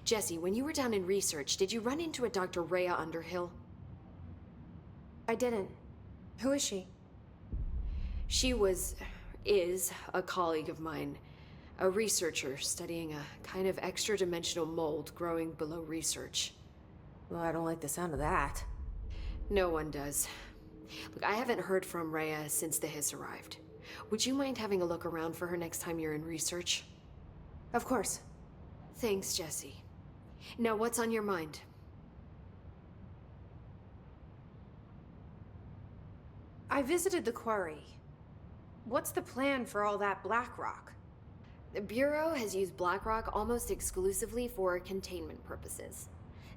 Jesse, when you were down in research, did you run into a Dr. Rhea Underhill? I didn't. Who is she? She is a colleague of mine. A researcher studying a kind of extra-dimensional mold growing below research. Well, I don't like the sound of that. No one does. Look, I haven't heard from Rhea since the hiss arrived. Would you mind having a look around for her next time you're in research? Of course. Thanks, Jesse. Now, what's on your mind? I visited the quarry. What's the plan for all that black rock? The Bureau has used black rock almost exclusively for containment purposes.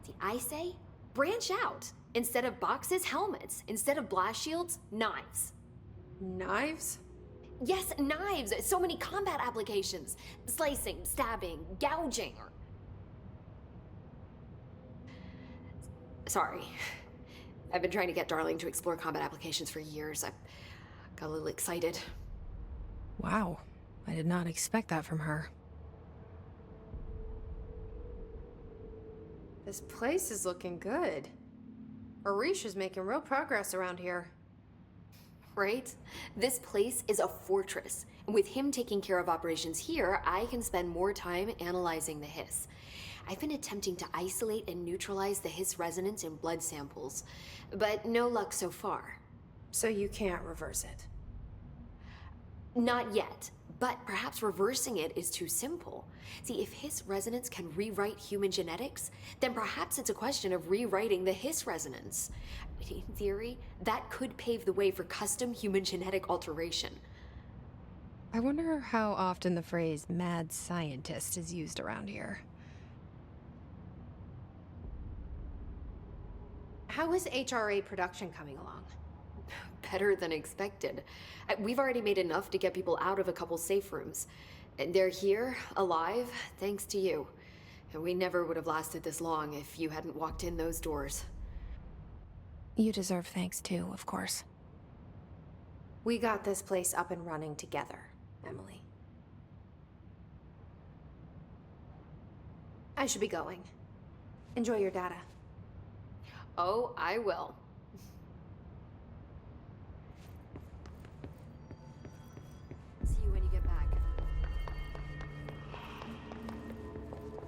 See, I say, branch out. Instead of boxes, helmets. Instead of blast shields, knives. Knives? Yes, knives! So many combat applications. Slicing, stabbing, gouging. Sorry. I've been trying to get Darling to explore combat applications for years. I got a little excited. Wow. I did not expect that from her. This place is looking good. Arish is making real progress around here. Right? This place is a fortress. And with him taking care of operations here, I can spend more time analyzing the hiss. I've been attempting to isolate and neutralize the hiss resonance in blood samples, but no luck so far. So you can't reverse it? Not yet, but perhaps reversing it is too simple. See, if hiss resonance can rewrite human genetics, then perhaps it's a question of rewriting the hiss resonance. In theory, that could pave the way for custom human genetic alteration. I wonder how often the phrase mad scientist is used around here. How is HRA production coming along? Better than expected. We've already made enough to get people out of a couple safe rooms. And they're here, alive, thanks to you. And we never would have lasted this long if you hadn't walked in those doors. You deserve thanks too, of course. We got this place up and running together, Emily. I should be going. Enjoy your data. Oh, I will. See you when you get back.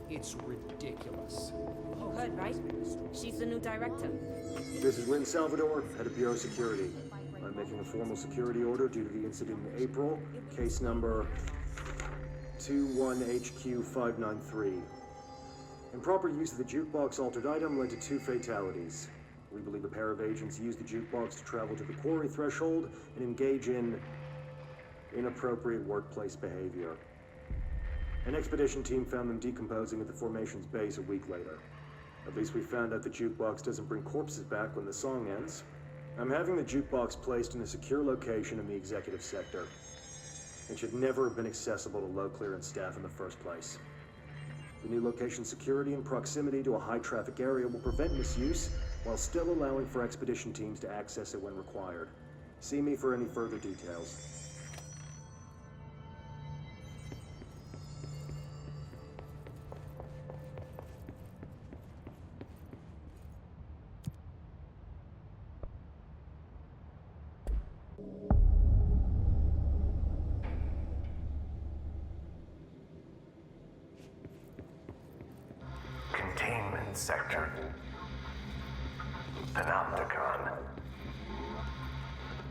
It's ridiculous. Oh, heard, right? She's the new director. This is Lynn Salvador, head of Bureau Security. I'm making a formal security order due to the incident in April, case number 21HQ593. Improper use of the jukebox altered item led to 2 fatalities. We believe a pair of agents used the jukebox to travel to the quarry threshold and engage in inappropriate workplace behavior. An expedition team found them decomposing at the formation's base a week later. At least we found out the jukebox doesn't bring corpses back when the song ends. I'm having the jukebox placed in a secure location in the executive sector. It should never have been accessible to low clearance staff in the first place. The new location's security and proximity to a high-traffic area will prevent misuse, while still allowing for expedition teams to access it when required. See me for any further details. Containment sector. Panopticon.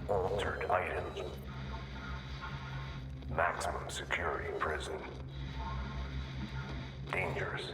Altered items. Maximum security prison. Dangerous.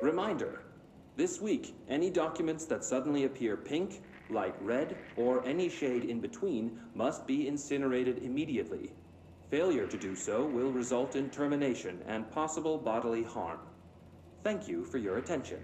Reminder. This week, any documents that suddenly appear pink, light red, or any shade in between must be incinerated immediately. Failure to do so will result in termination and possible bodily harm. Thank you for your attention.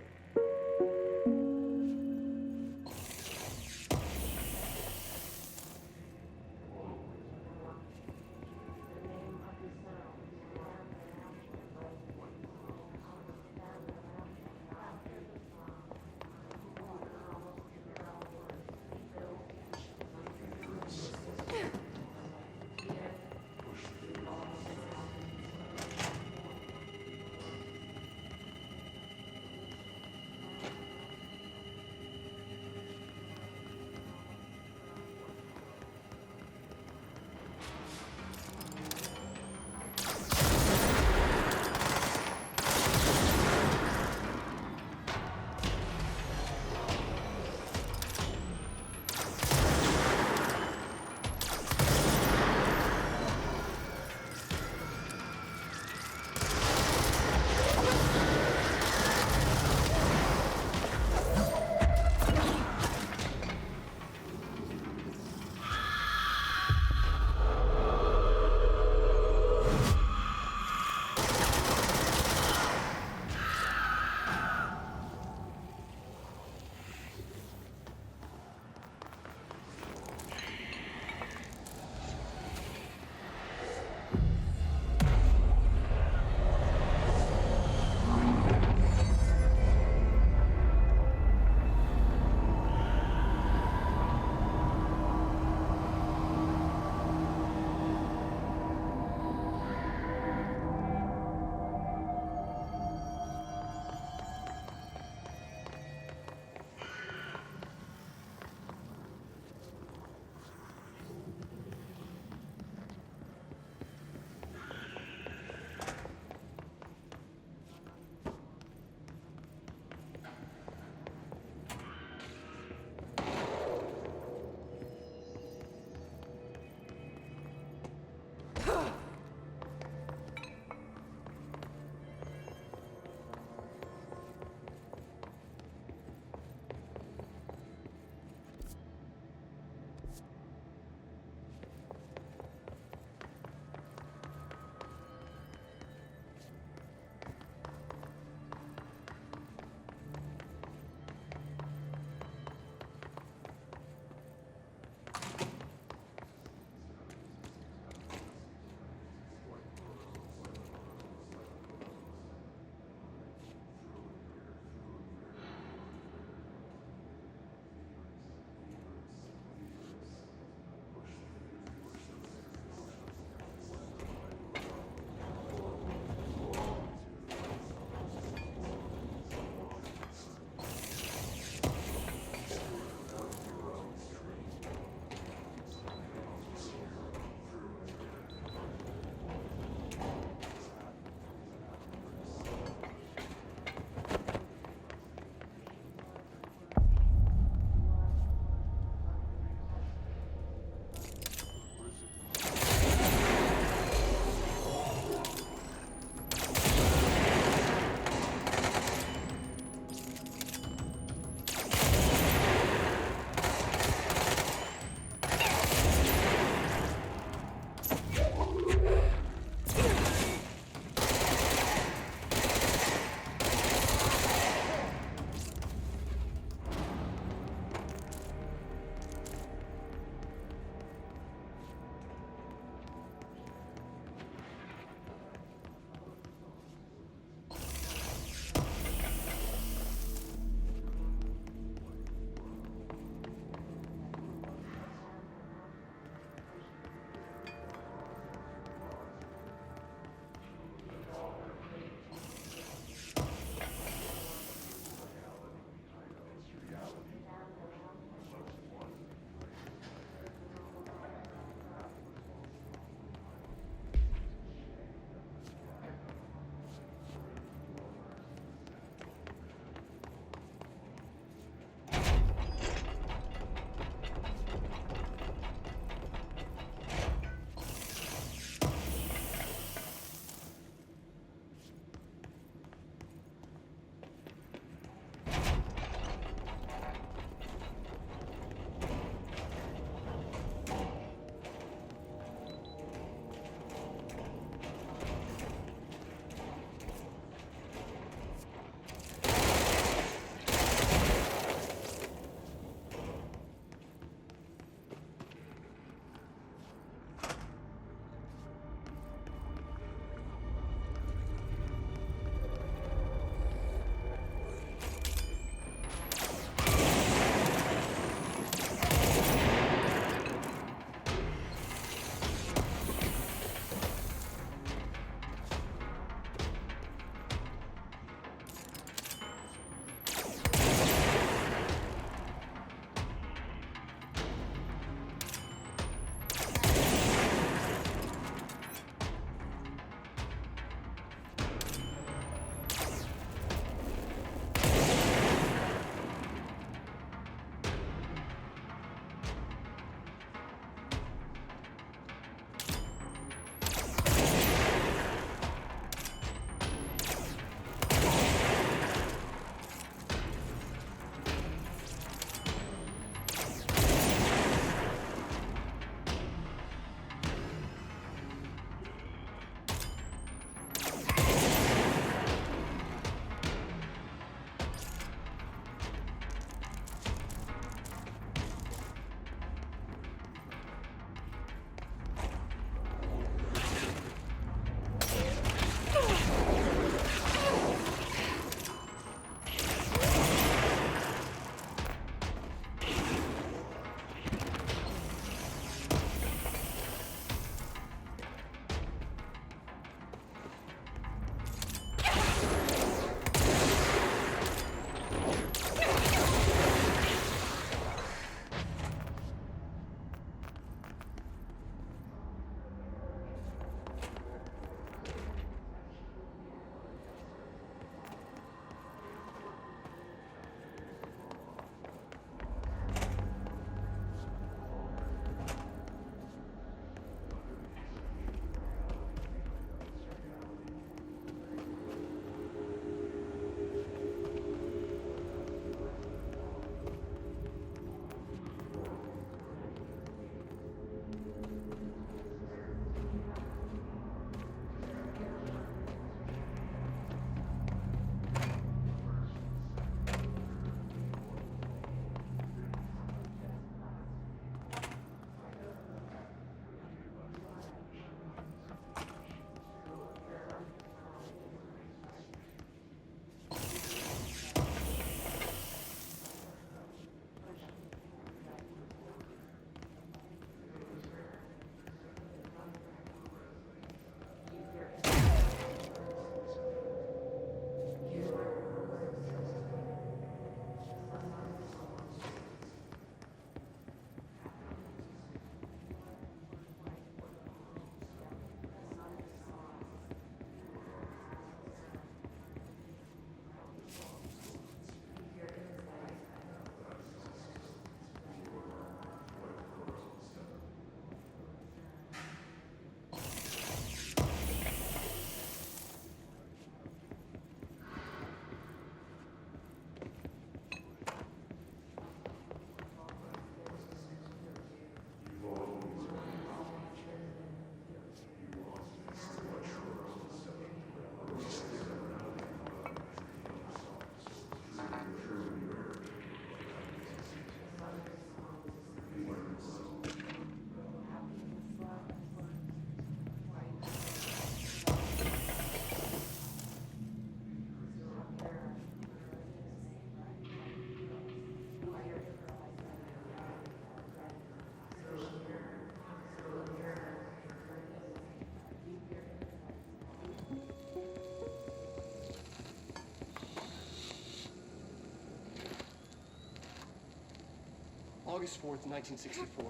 August 4th, 1964,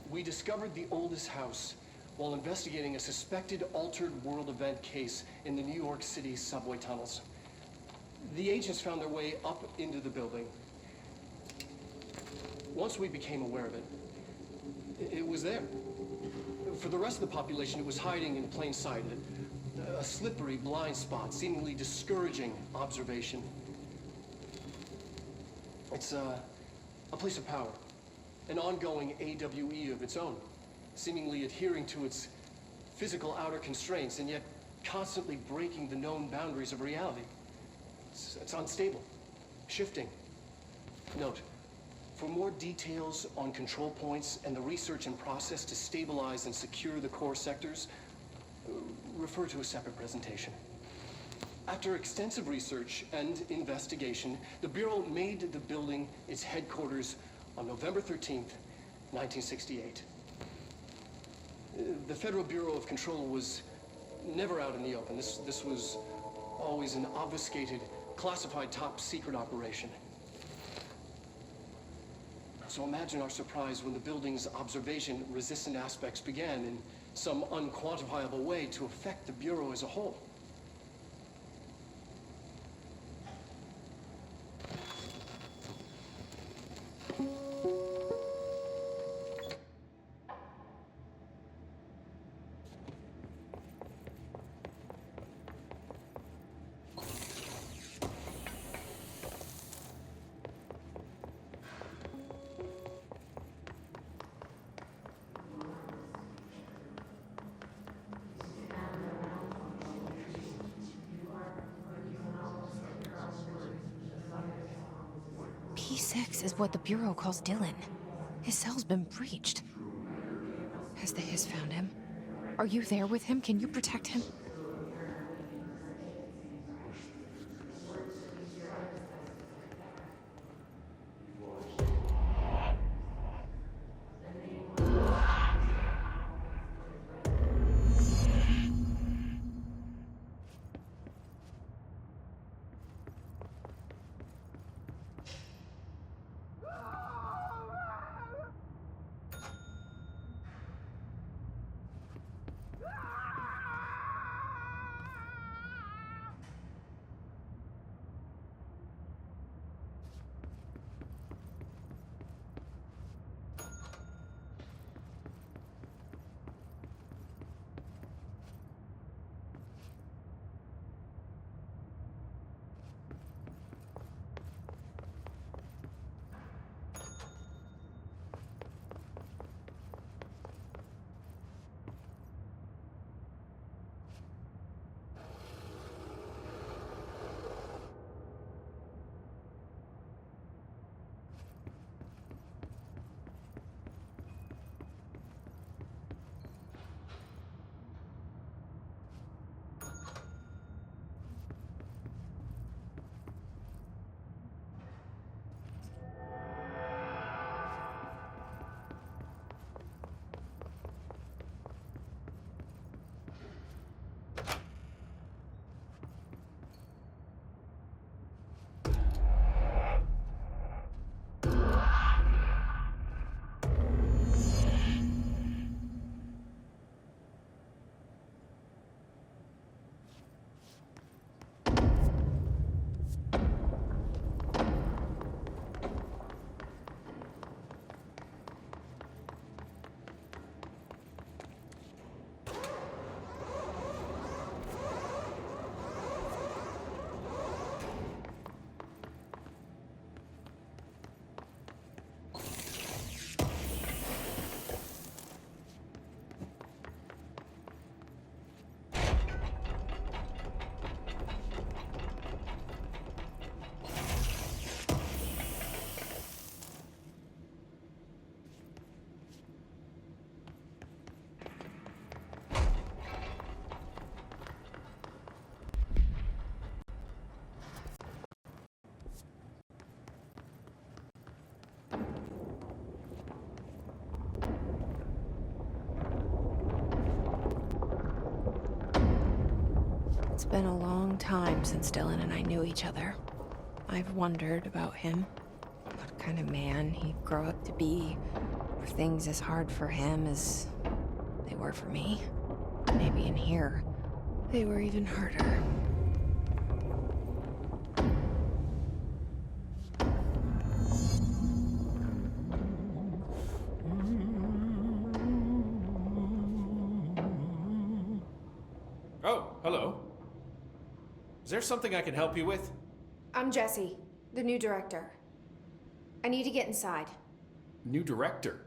we discovered the oldest house while investigating a suspected altered world event case in the New York City subway tunnels. The agents found their way up into the building. Once we became aware of it, it was there. For the rest of the population, it was hiding in plain sight. A slippery blind spot, seemingly discouraging observation. It's a place of power, an ongoing AWE of its own, seemingly adhering to its physical outer constraints and yet constantly breaking the known boundaries of reality. It's unstable, shifting. Note, for more details on control points and the research and process to stabilize and secure the core sectors, refer to a separate presentation. After extensive research and investigation, the Bureau made the building its headquarters on November 13th, 1968. The Federal Bureau of Control was never out in the open. This was always an obfuscated, classified top secret operation. So imagine our surprise when the building's observation-resistant aspects began in some unquantifiable way to affect the Bureau as a whole. P6 is what the Bureau calls Dylan. His cell's been breached. Has the Hiss found him? Are you there with him? Can you protect him? It's been a long time since Dylan and I knew each other. I've wondered about him. What kind of man he'd grow up to be. Were things as hard for him as they were for me? Maybe in here, they were even harder. Oh, hello. Is there something I can help you with? I'm Jessie, the new director. I need to get inside. New director?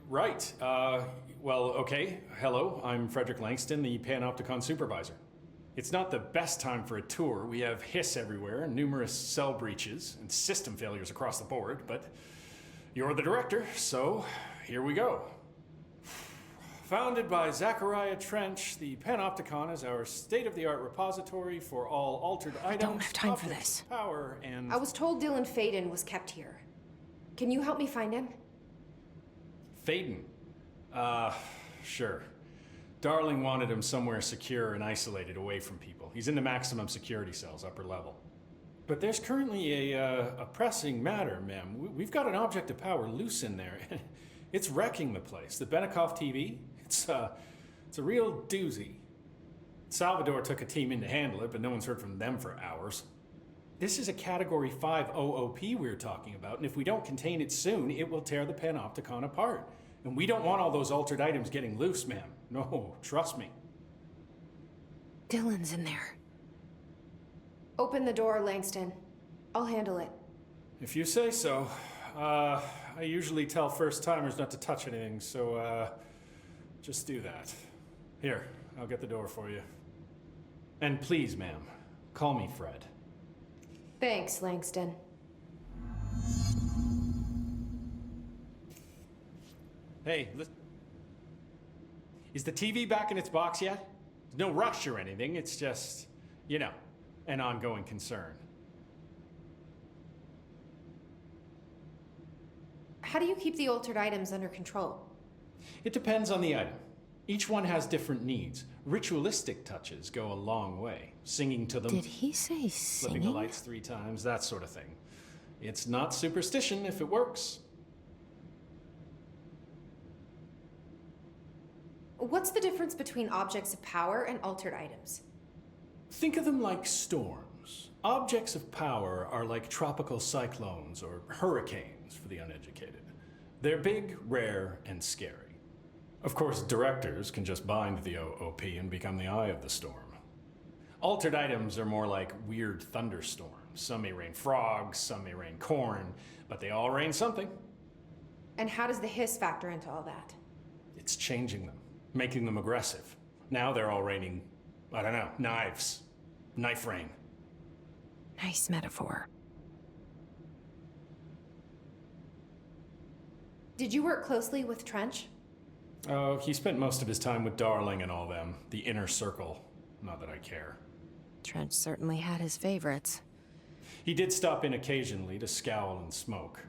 Right. Well, okay. Hello, I'm Frederick Langston, the Panopticon supervisor. It's not the best time for a tour. We have hiss everywhere, numerous cell breaches, and system failures across the board, but you're the director, so here we go. Founded by Zachariah Trench, the Panopticon is our state-of-the-art repository for all altered items. I don't have time for objects this. of Power and I was told Dylan Faden was kept here. Can you help me find him? Faden. Sure. Darling wanted him somewhere secure and isolated away from people. He's in the maximum security cells, upper level. But there's currently a pressing matter, ma'am. We've got an object of power loose in there. It's wrecking the place. The Benikoff TV, it's a real doozy. Salvador took a team in to handle it, but no one's heard from them for hours. This is a Category 5 OOP we're talking about, and if we don't contain it soon, it will tear the Panopticon apart. And we don't want all those altered items getting loose, ma'am. No, trust me. Dylan's in there. Open the door, Langston. I'll handle it. If you say so. I usually tell first-timers not to touch anything, so, just do that. Here, I'll get the door for you. And please, ma'am, call me Fred. Thanks, Langston. Hey, listen. Is the TV back in its box yet? There's no rush or anything, it's just, you know, an ongoing concern. How do you keep the altered items under control? It depends on the item. Each one has different needs. Ritualistic touches go a long way. Singing to them. Did he say Flipping the singing? lights 3 times, that sort of thing. It's not superstition if it works. What's the difference between objects of power and altered items? Think of them like storms. Objects of power are like tropical cyclones or hurricanes for the uneducated. They're big, rare, and scary. Of course, directors can just bind the OOP and become the eye of the storm. Altered items are more like weird thunderstorms. Some may rain frogs, some may rain corn, but they all rain something. And how does the hiss factor into all that? It's changing them, making them aggressive. Now they're all raining, I don't know, knives. Knife rain. Nice metaphor. Did you work closely with Trench? Oh, he spent most of his time with Darling and all them. The inner circle. Not that I care. Trench certainly had his favorites. He did stop in occasionally to scowl and smoke.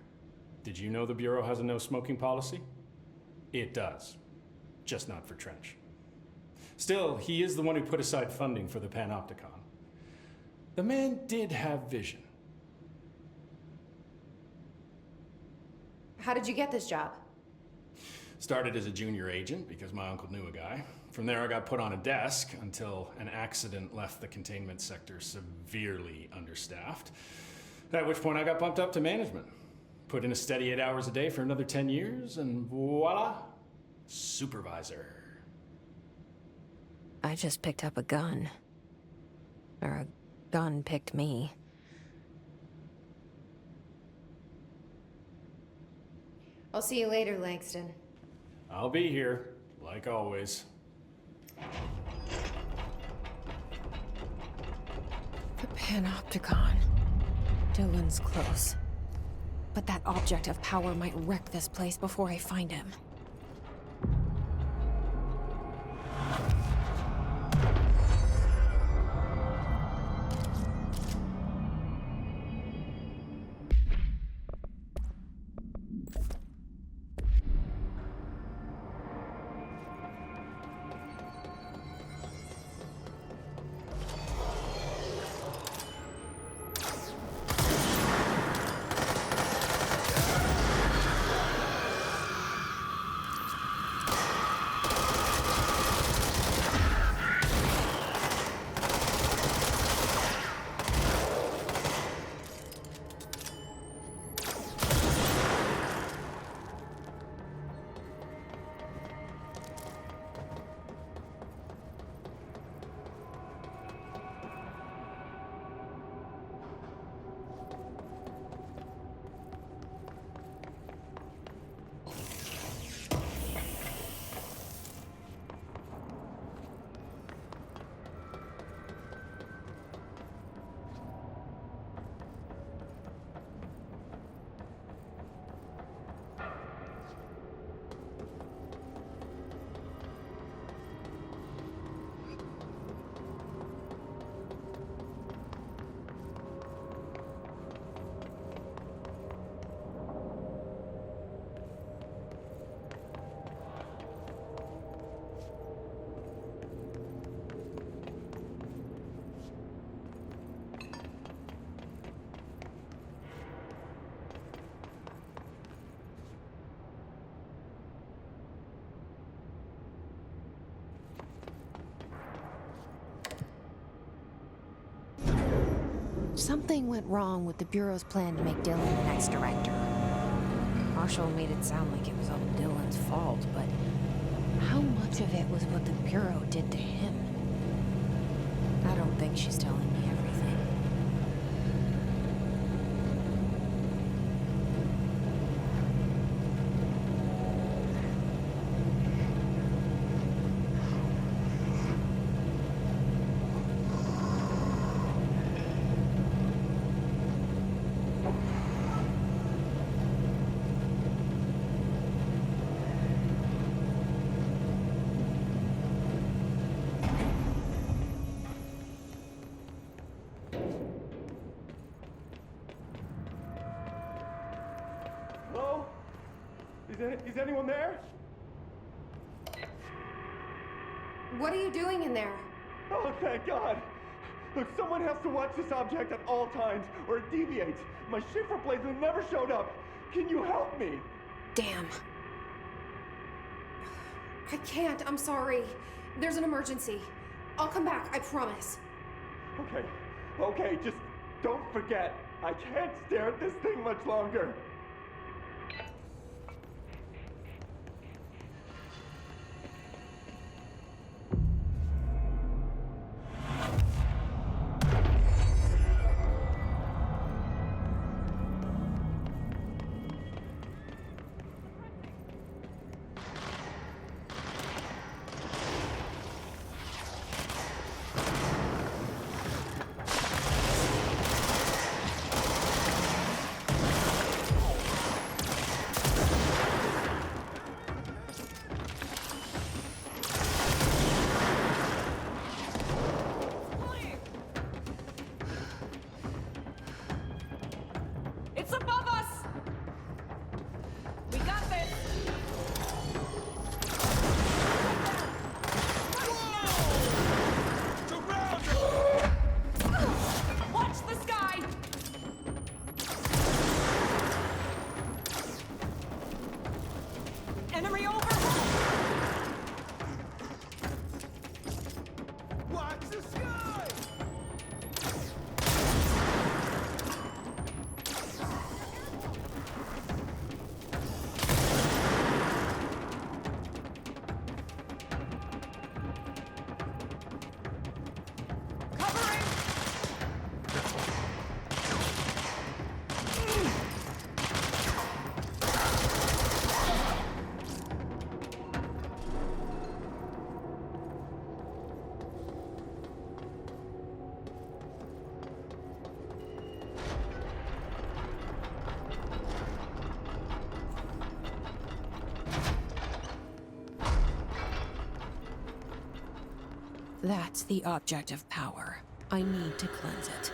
Did you know the Bureau has a no-smoking policy? It does. Just not for Trench. Still, he is the one who put aside funding for the Panopticon. The man did have vision. How did you get this job? Started as a junior agent because my uncle knew a guy. From there I got put on a desk until an accident left the containment sector severely understaffed. At which point I got bumped up to management. Put in a steady 8 hours a day for another 10 years and voila, supervisor. I just picked up a gun. Or a gun picked me. I'll see you later, Langston. I'll be here, like always. The Panopticon. Dylan's close. But that object of power might wreck this place before I find him. Something went wrong with the Bureau's plan to make Dylan the next director. Marshall made it sound like it was all Dylan's fault, but how much of it was what the Bureau did to him? I don't think she's telling me everything. Hello? Is anyone there? What are you doing in there? Oh, thank God. Look, someone has to watch this object at all times, or it deviates. My shift replacement never showed up. Can you help me? Damn. I can't, I'm sorry. There's an emergency. I'll come back, I promise. Okay, just don't forget. I can't stare at this thing much longer. It's above us! We got this! Watch the sky! Enemy over! Watch the sky! Covering! That's the object of power. I need to cleanse it.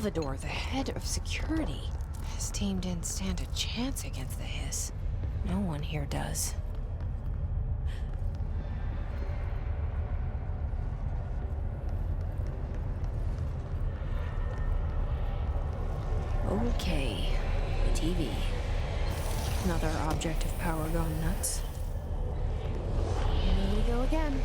Salvador, the head of security. His team didn't stand a chance against the hiss. No one here does. Okay, the TV. Another object of power gone nuts. Here we go again.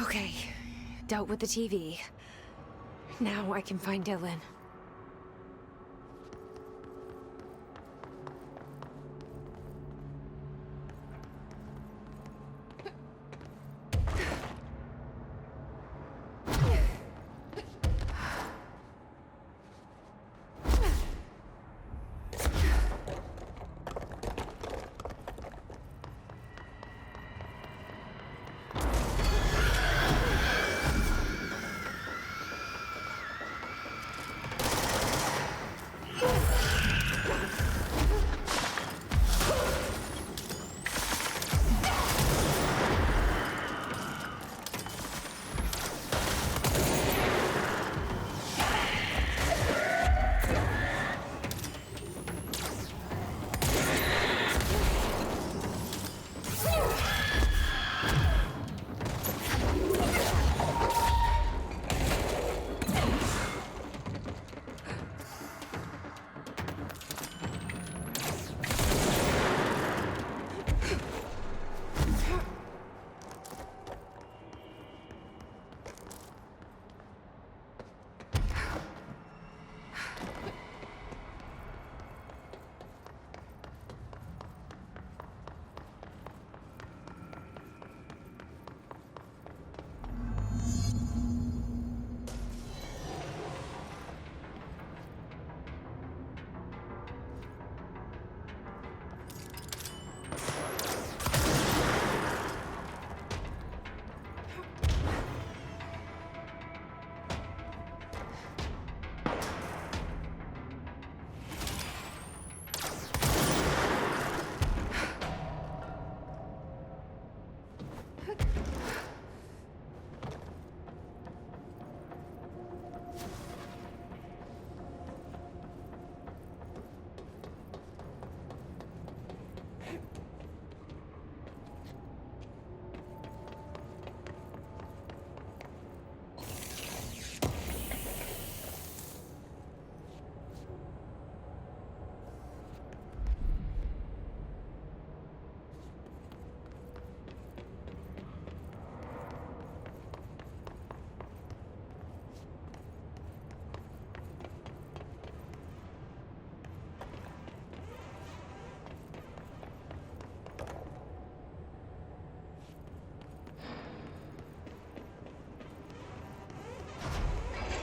Okay, dealt with the TV. Now I can find Dylan.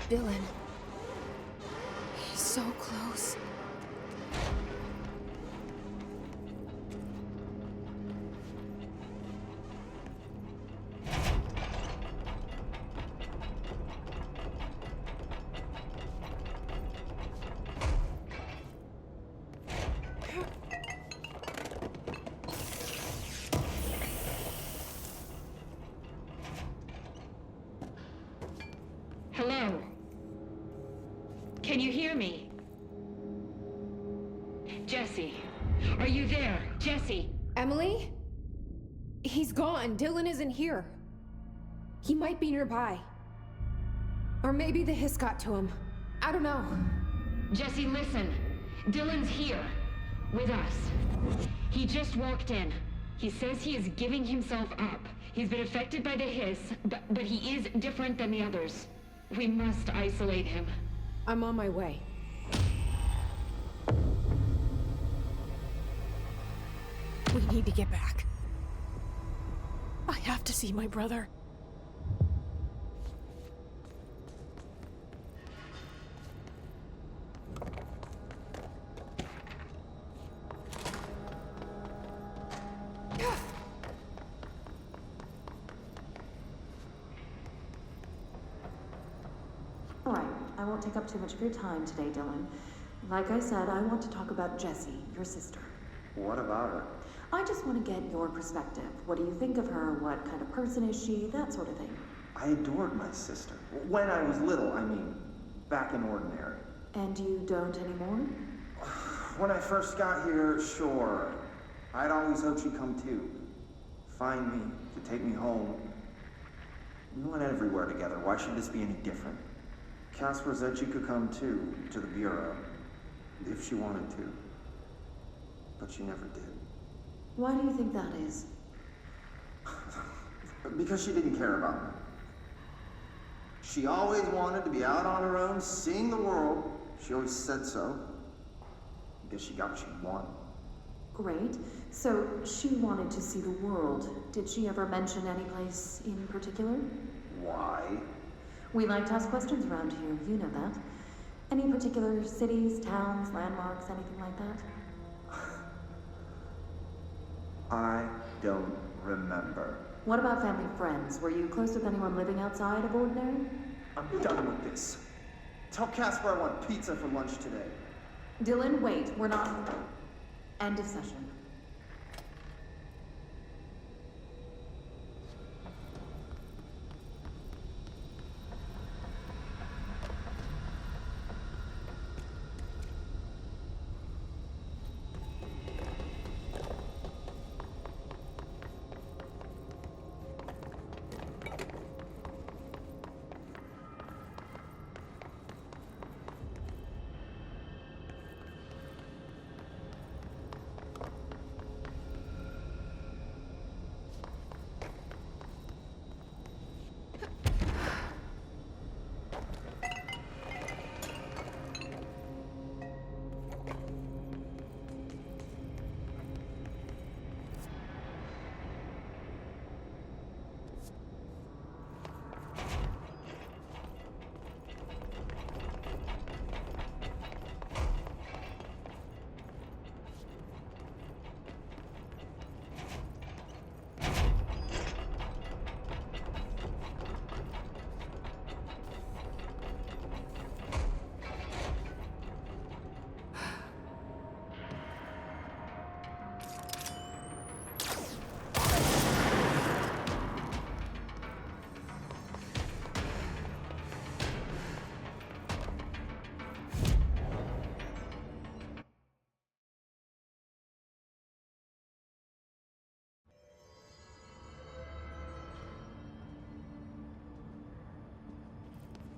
Dylan. He's so close. Hello? Can you hear me? Jesse, are you there? Jesse? Emily? He's gone. Dylan isn't here. He might be nearby. Or maybe the hiss got to him. I don't know. Jesse, listen. Dylan's here. With us. He just walked in. He says he is giving himself up. He's been affected by the hiss, but he is different than the others. We must isolate him. I'm on my way. We need to get back. I have to see my brother. All right, I won't take up too much of your time today, Dylan. Like I said, I want to talk about Jessie, your sister. What about her? I just want to get your perspective. What do you think of her? What kind of person is she? That sort of thing. I adored my sister. When I was little, I mean, back in ordinary. And you don't anymore? When I first got here, sure. I'd always hoped she'd come too. Find me, to take me home. We went everywhere together. Why should this be any different? Casper said she could come too, to the Bureau, if she wanted to. But she never did. Why do you think that is? Because she didn't care about me. She always wanted to be out on her own, seeing the world. She always said so. I guess she got what she wanted. Great. So she wanted to see the world. Did she ever mention any place in particular? Why? We like to ask questions around here, you know that. Any particular cities, towns, landmarks, anything like that? I don't remember. What about family friends? Were you close with anyone living outside of ordinary? I'm done with this. Tell Casper I want pizza for lunch today. Dylan, wait. We're not... End of session.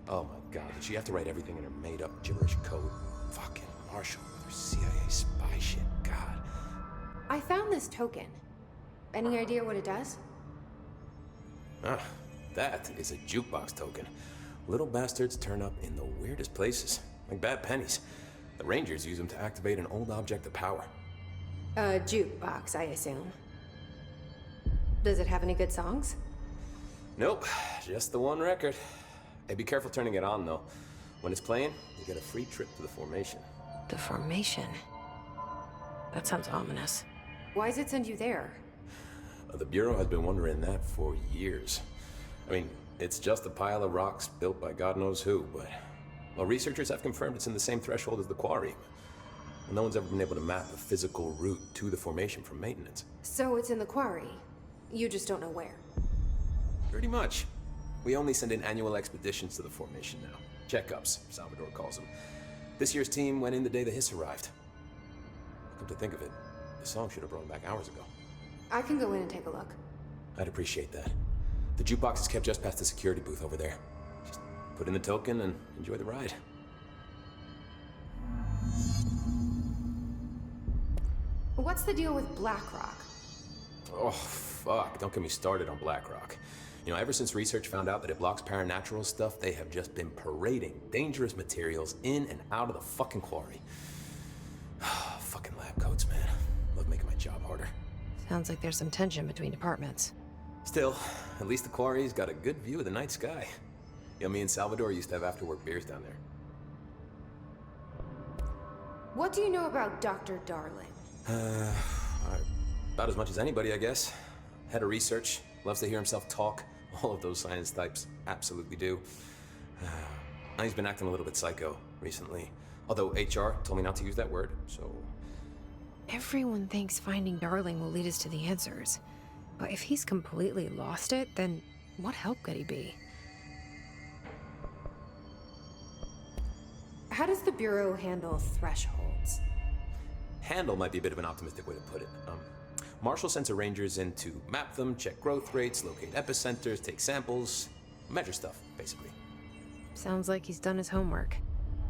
Oh my god, did she have to write everything in her made-up gibberish code? Fucking Marshall with her CIA spy shit, god. I found this token. Any idea what it does? Ah, that is a jukebox token. Little bastards turn up in the weirdest places, like bad pennies. The Rangers use them to activate an old object of power. A jukebox, I assume. Does it have any good songs? Nope, just the one record. Hey, be careful turning it on, though. When it's playing, you get a free trip to the formation. The formation? That sounds ominous. Why does it send you there? The Bureau has been wondering that for years. I mean, it's just a pile of rocks built by God knows who, but... Well, researchers have confirmed it's in the same threshold as the quarry. No one's ever been able to map a physical route to the formation from maintenance. So it's in the quarry. You just don't know where. Pretty much. We only send in annual expeditions to the formation now. Checkups, Salvador calls them. This year's team went in the day the hiss arrived. Come to think of it, the song should have brought him back hours ago. I can go in and take a look. I'd appreciate that. The jukebox is kept just past the security booth over there. Just put in the token and enjoy the ride. What's the deal with BlackRock? Oh, fuck. Don't get me started on BlackRock. You know, ever since research found out that it blocks paranatural stuff, they have just been parading dangerous materials in and out of the fucking quarry. Fucking lab coats, man. Love making my job harder. Sounds like there's some tension between departments. Still, at least the quarry's got a good view of the night sky. You know, me and Salvador used to have after-work beers down there. What do you know about Dr. Darling? About as much as anybody, I guess. Head of research, loves to hear himself talk. All of those science types absolutely do. He's been acting a little bit psycho recently. Although HR told me not to use that word, so... Everyone thinks finding Darling will lead us to the answers. But if he's completely lost it, then what help could he be? How does the Bureau handle thresholds? Handle might be a bit of an optimistic way to put it. Marshall sends her rangers in to map them, check growth rates, locate epicenters, take samples, measure stuff, basically. Sounds like he's done his homework.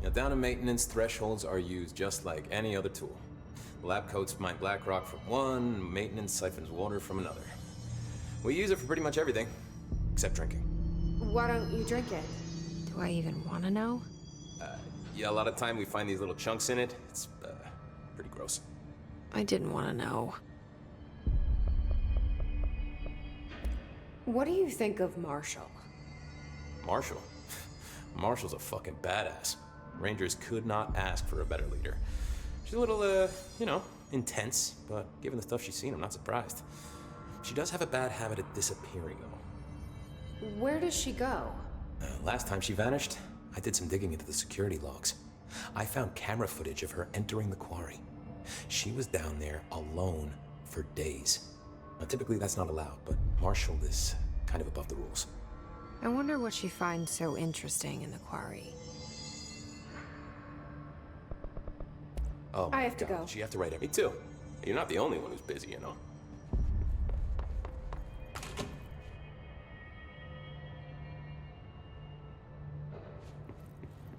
Now, down in maintenance, thresholds are used just like any other tool. Lab coats mine black rock from one, maintenance siphons water from another. We use it for pretty much everything, except drinking. Why don't you drink it? Do I even want to know? Yeah, a lot of time we find these little chunks in it. It's pretty gross. I didn't want to know. What do you think of Marshall? Marshall? Marshall's a fucking badass. Rangers could not ask for a better leader. She's a little, you know, intense, but given the stuff she's seen, I'm not surprised. She does have a bad habit of disappearing, though. Where does she go? Last time she vanished, I did some digging into the security logs. I found camera footage of her entering the quarry. She was down there alone for days. Now, typically that's not allowed, but Marshall is kind of above the rules. I wonder what she finds so interesting in the quarry. Oh, I have to go. She have to write it. Me too. You're not the only one who's busy, you know.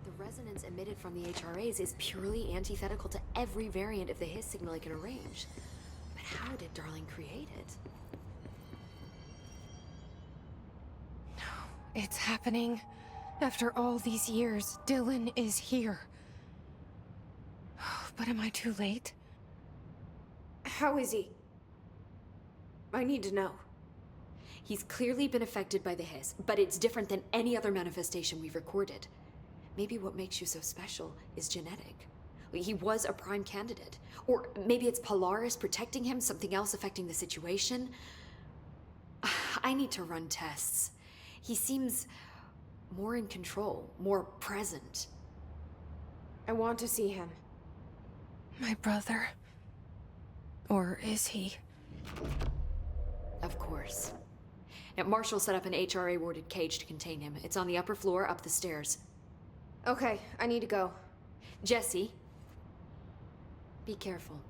The resonance emitted from the HRAs is purely antithetical to every variant of the Hiss signal it can arrange. But how did Darling create it? It's happening. After all these years, Dylan is here. But am I too late? How is he? I need to know. He's clearly been affected by the Hiss, but it's different than any other manifestation we've recorded. Maybe what makes you so special is genetic. He was a prime candidate. Or maybe it's Polaris protecting him, something else affecting the situation. I need to run tests. He seems more in control, more present. I want to see him. My brother. Or is he? Of course. Now, Marshall set up an HRA-warded cage to contain him. It's on the upper floor, up the stairs. Okay, I need to go. Jesse, be careful.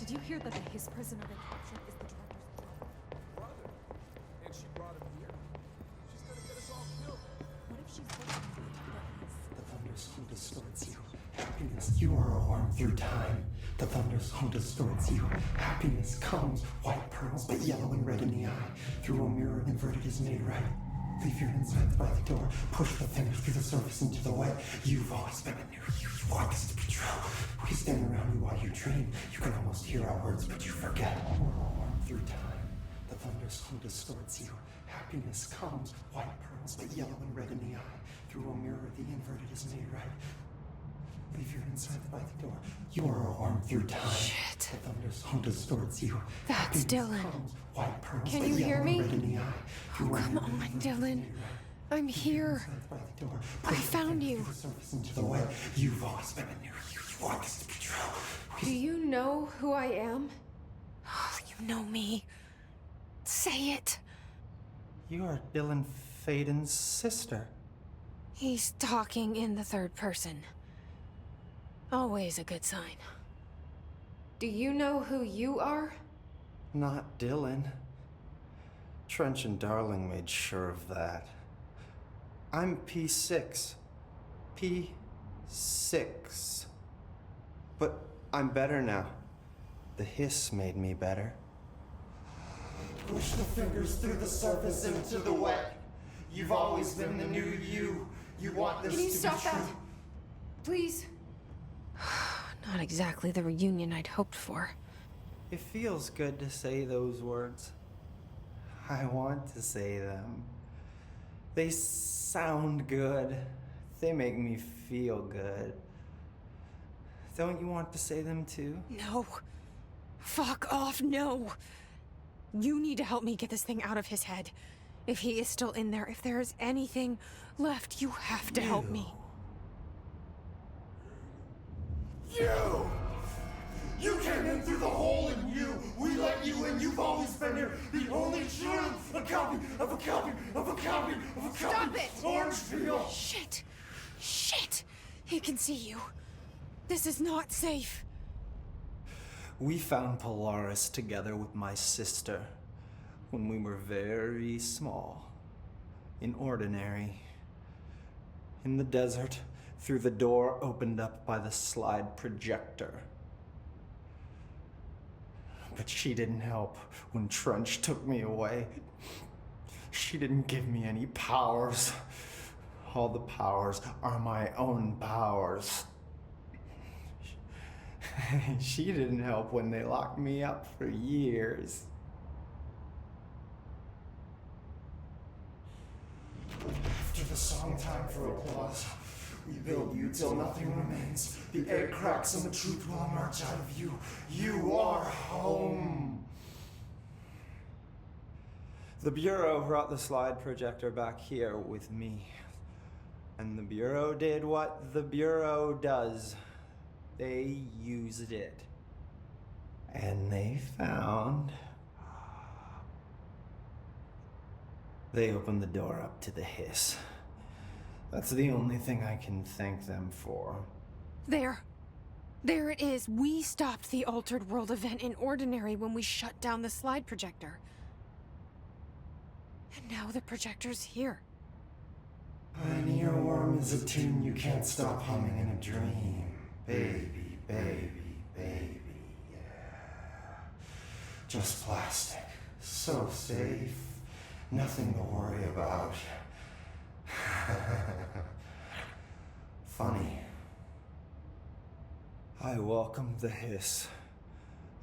Did you hear that the Hiss prisoner they captured is the director's brother? And she brought him here? She's gonna get us all killed. What if she's working with the Hiss? The thunder's home distorts you. Happiness, you are a worm through time. The thunder's home distorts you. Happiness comes, white pearls, but yellow and red in the eye. Through a mirror, inverted is made right. Leave your insides by the door. Push the fingers through the surface into the wet. You've always been a new you. You want this to be true. We stand around you while you dream. You can almost hear our words, but you forget. We're a worm through time. The thunder's home distorts you. Happiness comes, white pearls, but yellow and red in the eye. Through a mirror, the inverted is made right. Leave your insides by the door. You are a worm through time. Shit. The thunder's home distorts you. That's Happiness Dylan. comes, white pearls, Can but you yellow hear and me? red in the eye. Oh, Through a come mirror, on, the inverted is Dylan. made right. I'm here. Push I the found fingers you. through the surface into the wet. You've always been a new you. You want this to be true. Do you know who I am? Oh, you know me. Say it. You are Dylan Faden's sister. He's talking in the third person. Always a good sign. Do you know who you are? Not Dylan. Trench and Darling made sure of that. I'm P6. P6. But I'm better now. The hiss made me better. Push the fingers through the surface into the wet. You've always been the new you. You want this Can you to stop be true. that? Please. Not exactly the reunion I'd hoped for. It feels good to say those words. I want to say them. They sound good. They make me feel good. Don't you want to say them too? No. Fuck off, no. You need to help me get this thing out of his head. If he is still in there, if there is anything left, you have to help me. You! You came in through the hole in you! We let you in, you've always been here! The only truth! A copy of a copy of a copy of a copy! Stop it! Orange peel! Shit! Shit! He can see you. This is not safe. We found Polaris together with my sister when we were very small. In Ordinary. In the desert, through the door opened up by the slide projector. But she didn't help when Trench took me away. She didn't give me any powers. All the powers are my own powers. She didn't help when they locked me up for years. After the song time for applause, we build you till nothing remains. The air cracks and the truth will emerge out of you. You are home. The Bureau brought the slide projector back here with me. And the Bureau did what the Bureau does. They used it. And they found... They opened the door up to the hiss. That's the only thing I can thank them for. There. There it is. We stopped the Altered World event in Ordinary when we shut down the slide projector. And now the projector's here. An earworm is a tune you can't stop humming in a dream. Baby, baby, baby, yeah. Just plastic. So safe. Nothing to worry about. Funny. I welcomed the hiss.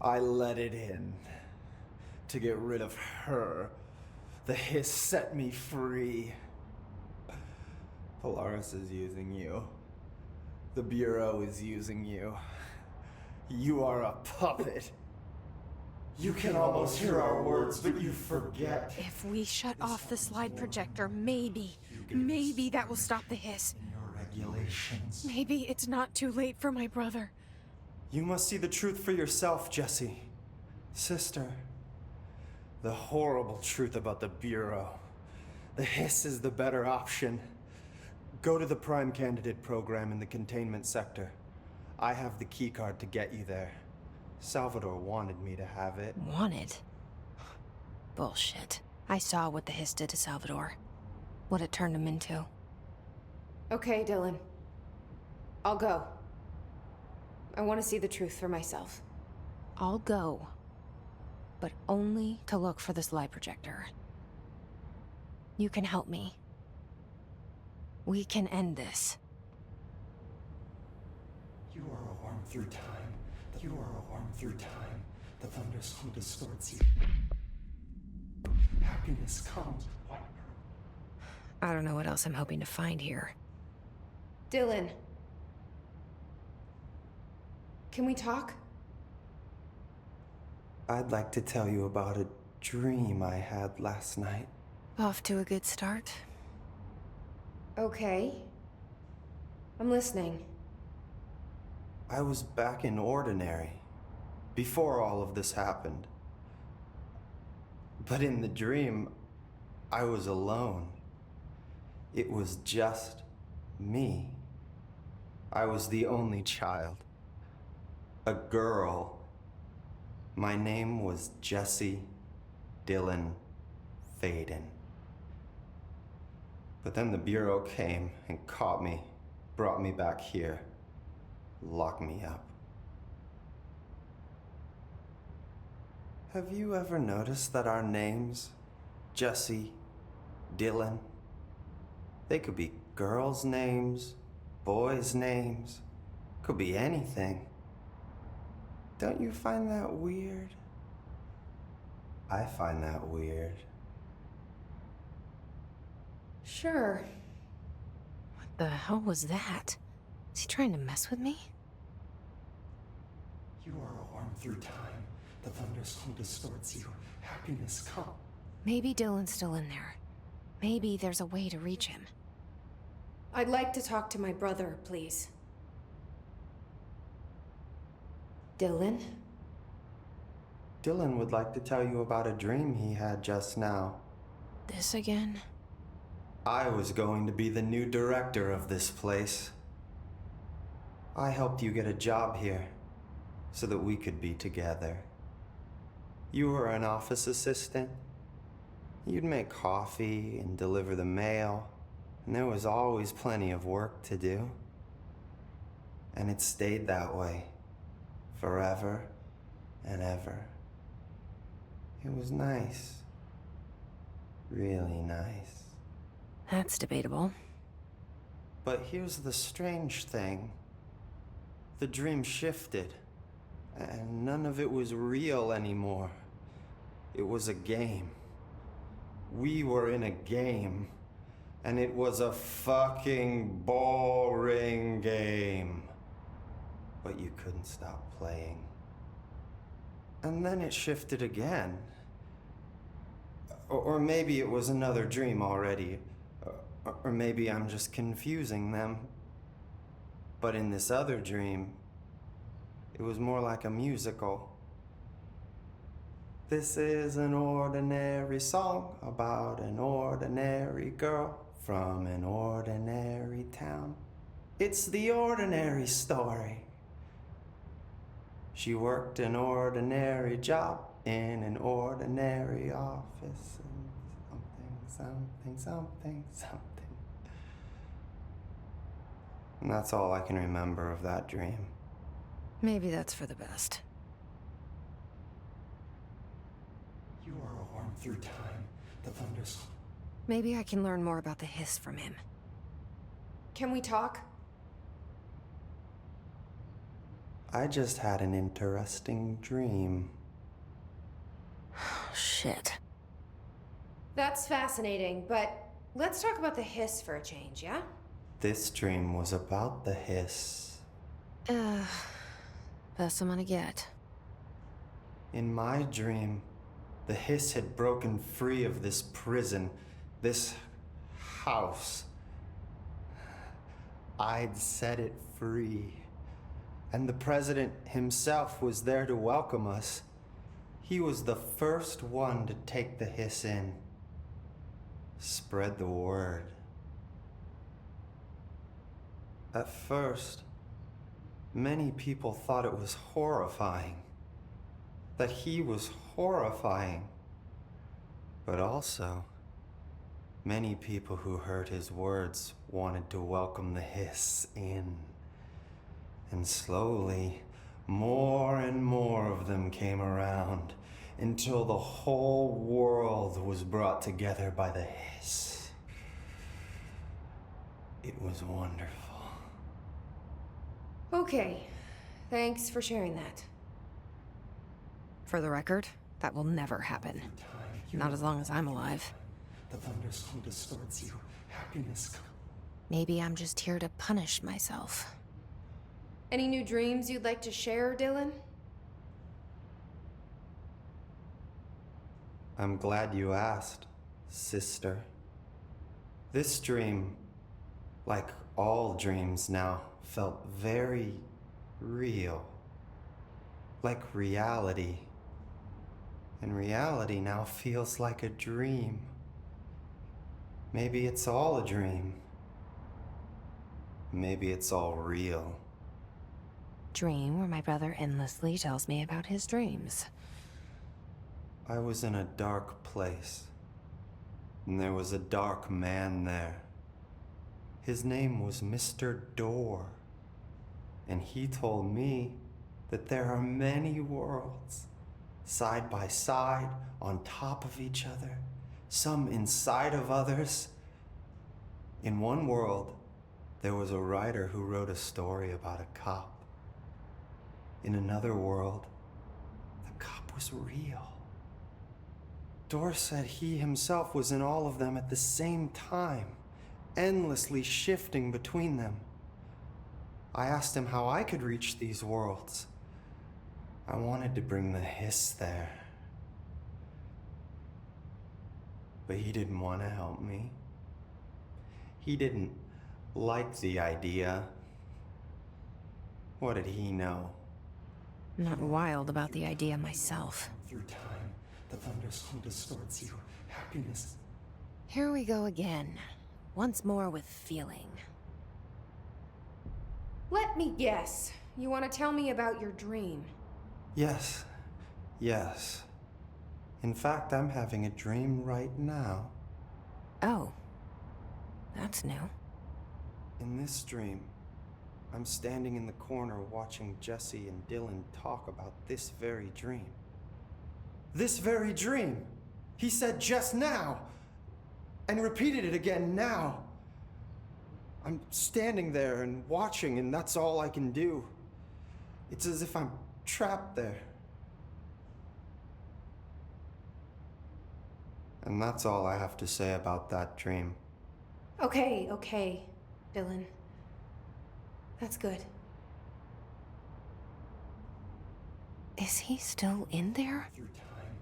I let it in. To get rid of her. The hiss set me free. Polaris is using you. The Bureau is using you. You are a puppet. You can almost hear our words, but you forget. If we shut off the slide projector, maybe that will stop the hiss. Your regulations. Maybe it's not too late for my brother. You must see the truth for yourself, Jesse. Sister. The horrible truth about the Bureau. The hiss is the better option. Go to the Prime Candidate program in the containment sector. I have the keycard to get you there. Salvador wanted me to have it. Wanted? Bullshit. I saw what the hiss did to Salvador. What it turned him into. Okay, Dylan. I'll go. I want to see the truth for myself. I'll go. But only to look for this light projector. You can help me. We can end this. You are a worm through time. You are a worm through time. The thunderstorm distorts you. Happiness comes. I don't know what else I'm hoping to find here. Dylan. Can we talk? I'd like to tell you about a dream I had last night. Off to a good start. Okay. I'm listening. I was back in Ordinary, before all of this happened. But in the dream, I was alone. It was just me. I was the only child. A girl. My name was Jesse Dylan Faden. But then the Bureau came and caught me, brought me back here, locked me up. Have you ever noticed that our names, Jesse, Dylan, they could be girls' names, boys' names, could be anything. Don't you find that weird? I find that weird. Sure. What the hell was that? Is he trying to mess with me? You are a worm through time. The thunderstorm distorts you. Happiness comes. Maybe Dylan's still in there. Maybe there's a way to reach him. I'd like to talk to my brother, please. Dylan? Dylan would like to tell you about a dream he had just now. This again? I was going to be the new director of this place. I helped you get a job here so that we could be together. You were an office assistant. You'd make coffee and deliver the mail, and there was always plenty of work to do. And it stayed that way, forever and ever. It was nice. Really nice. That's debatable. But here's the strange thing. The dream shifted, and none of it was real anymore. It was a game. We were in a game, and it was a fucking boring game. But you couldn't stop playing. And then it shifted again. Or maybe it was another dream already. Or maybe I'm just confusing them. But in this other dream, it was more like a musical. This is an ordinary song about an ordinary girl from an ordinary town. It's the ordinary story. She worked an ordinary job in an ordinary office. And something. And that's all I can remember of that dream. Maybe that's for the best. You are a worm through time. The thunderstorm. Maybe I can learn more about the hiss from him. Can we talk? I just had an interesting dream. Shit. That's fascinating, but let's talk about the hiss for a change, yeah? This dream was about the hiss. Best I'm gonna get. In my dream, the hiss had broken free of this prison, this house. I'd set it free. And the president himself was there to welcome us. He was the first one to take the hiss in. Spread the word. At first, many people thought it was horrifying. that he was horrifying. But also, many people who heard his words wanted to welcome the hiss in. And slowly, more and more of them came around until the whole world was brought together by the hiss. It was wonderful. Okay, thanks for sharing that. For the record, that will never happen. Not as long as I'm alive. The thunderstorm distorts you. Happiness. Maybe I'm just here to punish myself. Any new dreams you'd like to share, Dylan? I'm glad you asked, sister. This dream, like all dreams now, felt very real. Like reality. And reality now feels like a dream. Maybe it's all a dream. Maybe it's all real. Dream where my brother endlessly tells me about his dreams. I was in a dark place, and there was a dark man there. His name was Mr. Door, and he told me that there are many worlds, side by side, on top of each other, some inside of others. In one world, there was a writer who wrote a story about a cop. In another world, the cop was real. Door said he himself was in all of them at the same time, endlessly shifting between them. I asked him how I could reach these worlds. I wanted to bring the hiss there. But he didn't want to help me. He didn't like the idea. What did he know? I'm not wild about the idea myself. Through time, the thunderstorm distorts you. Happiness. Here we go again. Once more with feeling. Let me guess. You want to tell me about your dream? Yes. Yes. In fact, I'm having a dream right now. Oh. That's new. In this dream, I'm standing in the corner watching Jesse and Dylan talk about this very dream. This very dream! He said just now! And repeated it again now! I'm standing there and watching, and that's all I can do. It's as if I'm trapped there. And that's all I have to say about that dream. Okay, Dylan. That's good. Is he still in there?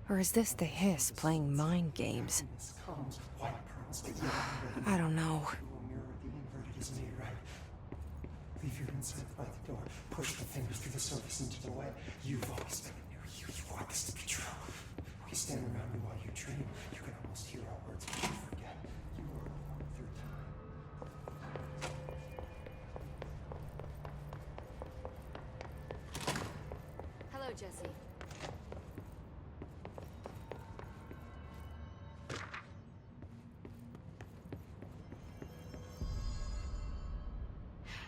Or is this the hiss playing mind games? I don't know. Leave your insides by the door. Push the fingers through the surface into the light. You've always been near you. You want this to be true. We stand around you while you dream. You can almost hear our words, but you forget. You are alone through time. Hello, Jesse.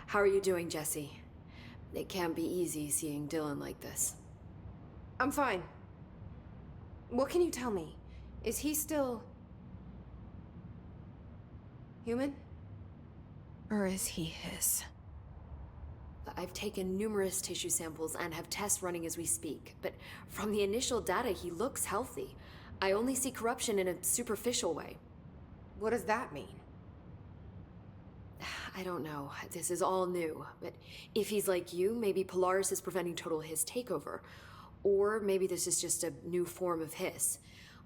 How are you doing, Jesse? It can't be easy seeing Dylan like this. I'm fine. What can you tell me? Is he still... human? Or is he his? I've taken numerous tissue samples and have tests running as we speak, but from the initial data, he looks healthy. I only see corruption in a superficial way. What does that mean? I don't know. This is all new, but if he's like you, maybe Polaris is preventing total hiss takeover. Or maybe this is just a new form of hiss.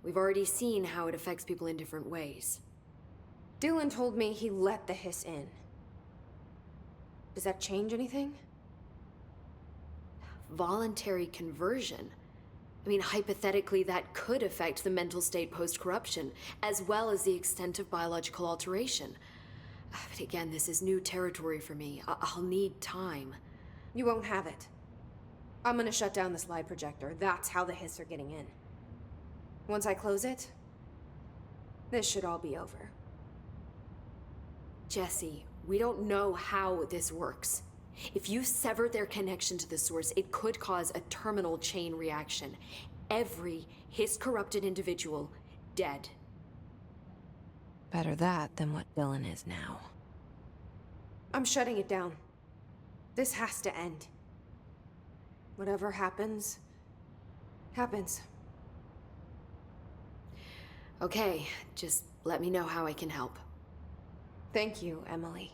We've already seen how it affects people in different ways. Dylan told me he let the hiss in. Does that change anything? Voluntary conversion. I mean, hypothetically, that could affect the mental state post-corruption, as well as the extent of biological alteration. But again, this is new territory for me. I'll need time. You won't have it. I'm gonna shut down the slide projector. That's how the hiss are getting in. Once I close it, this should all be over. Jesse, we don't know how this works. If you sever their connection to the source, it could cause a terminal chain reaction. Every hiss-corrupted individual dead. Better that than what Dylan is now. I'm shutting it down. This has to end. Whatever happens, happens. Okay, just let me know how I can help. Thank you, Emily.